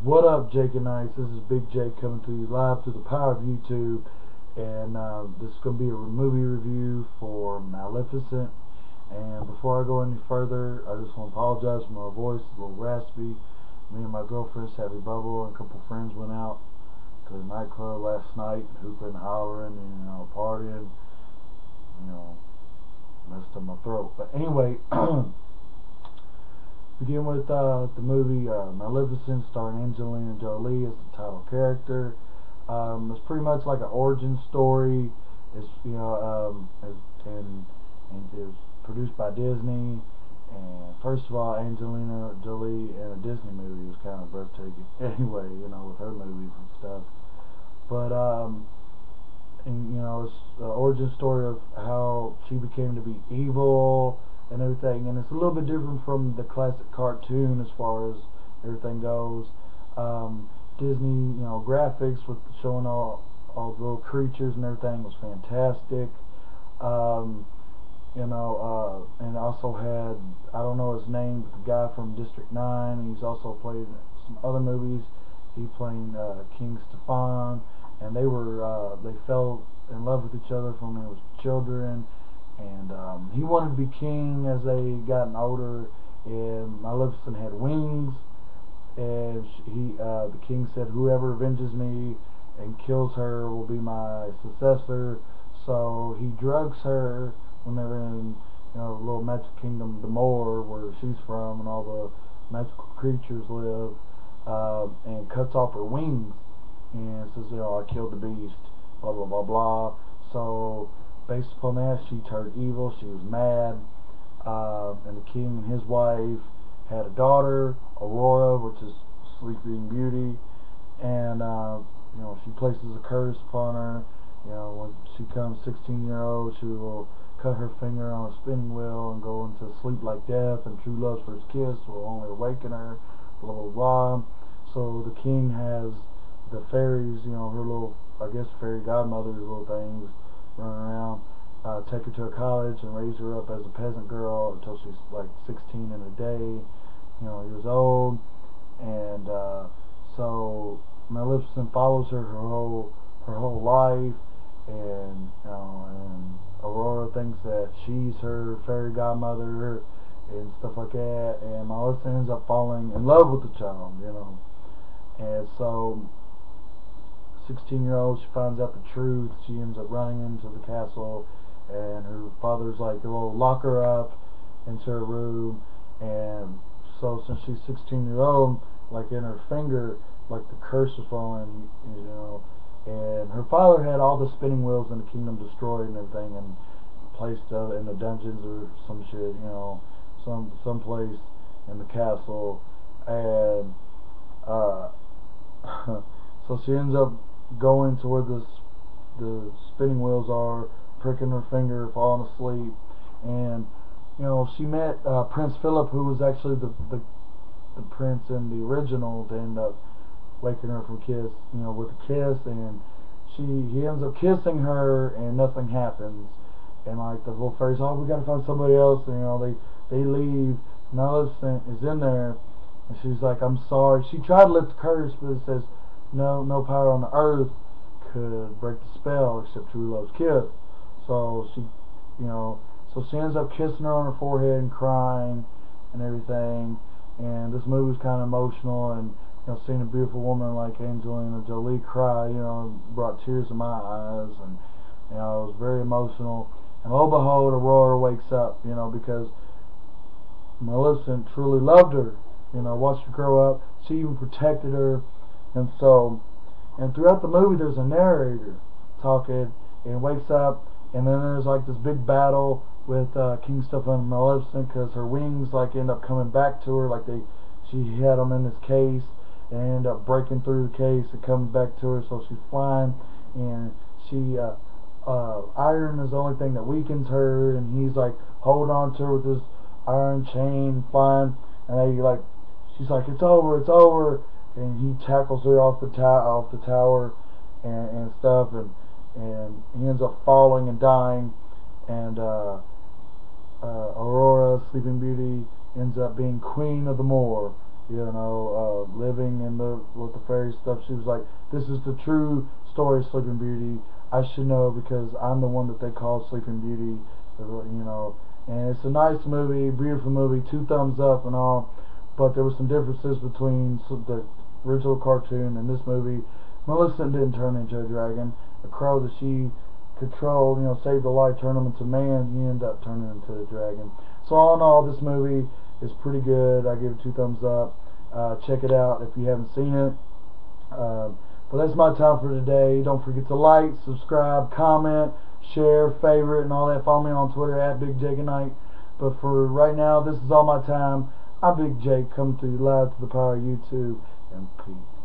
What up, Jake and Ice? This is Big Jake coming to you live through the power of YouTube, and this is going to be a movie review for Maleficent. And before I go any further, I just want to apologize for my voice, a little raspy. Me and my girlfriend, Savvy Bubble, and a couple friends went out to the nightclub last night, hooping, hollering, and partying. You know, messed up my throat. But anyway. Begin with the movie Maleficent, starring Angelina Jolie as the title character. It's pretty much like an origin story. It's and it was produced by Disney. And first of all, Angelina Jolie in a Disney movie was kind of breathtaking. Anyway, with her movies and stuff. But it's the origin story of how she became to be evil and everything, and it's a little bit different from the classic cartoon as far as everything goes. Disney, graphics with showing all the little creatures and everything was fantastic. And also had, I don't know his name, but the guy from District 9. He's also played some other movies. He played King Stefan, and they fell in love with each other from when they was children. And he wanted to be king as they gotten older, and Maleficent had wings, and the king said, whoever avenges me and kills her will be my successor. So he drugs her when they're in the little magic kingdom, the Moor, where she's from, and all the magical creatures live, and cuts off her wings, and says, I killed the beast, blah blah blah blah. So based upon that, she turned evil. She was mad, and the king and his wife had a daughter, Aurora, which is Sleeping Beauty, and she places a curse upon her. When she becomes 16-year-old, she will cut her finger on a spinning wheel and go into sleep like death, and true love's first kiss will only awaken her, blah blah blah. So the king has the fairies, her little, I guess, fairy godmother little things, run around, take her to a college and raise her up as a peasant girl until she's like 16 in a day, years old. And so Maleficent follows her whole life, and Aurora thinks that she's her fairy godmother and stuff like that, and Maleficent ends up falling in love with the child, and so 16-year-old, she finds out the truth. She ends up running into the castle, and her father's like, "Well, lock her up into her room." And so since she's 16-year-old, like in her finger, like the curse is falling, and her father had all the spinning wheels in the kingdom destroyed and everything, and placed in the dungeons or some shit, some place in the castle, and so she ends up going to where the spinning wheels are, pricking her finger, falling asleep, and she met Prince Philip, who was actually the prince in the original, to end up waking her from kiss, with a kiss, and he ends up kissing her, and nothing happens, and like the little fairies, we gotta find somebody else, and they leave. Maleficent is in there, and she's like, I'm sorry. She tried to lift the curse, but it says no power on the earth could break the spell except true love's kiss. So she ends up kissing her on her forehead and crying and everything. And this movie's kind of emotional, and seeing a beautiful woman like Angelina Jolie cry, brought tears in my eyes, and it was very emotional. And lo and behold, Aurora wakes up, because Maleficent truly loved her, watched her grow up. She even protected her. And throughout the movie, there's a narrator talking, and wakes up, and then there's like this big battle with King Stefan and Maleficent, because her wings like end up coming back to her, like she had them in this case, and end up breaking through the case and coming back to her, so she's flying, and iron is the only thing that weakens her, and he's like holding on to her with this iron chain, flying, and she's like, it's over, and he tackles her off the tower, and stuff, and he ends up falling and dying, and Aurora, Sleeping Beauty, ends up being queen of the Moor, living in the with the fairy stuff. She was like, "This is the true story of Sleeping Beauty. I should know because I'm the one that they call Sleeping Beauty." And it's a nice movie, beautiful movie, 2 thumbs up and all. But there were some differences between the original cartoon and this movie. Maleficent didn't turn into a dragon. A crow that she controlled, saved the light, turned him into man. He ended up turning into a dragon. So all in all, this movie is pretty good. I give it 2 thumbs up. Check it out if you haven't seen it. But that's my time for today. Don't forget to like, subscribe, comment, share, favorite, and all that. Follow me on Twitter at BigJakeAnight. But for right now, this is all my time. I'm Big Jake, coming to you live to the power of YouTube, and peace.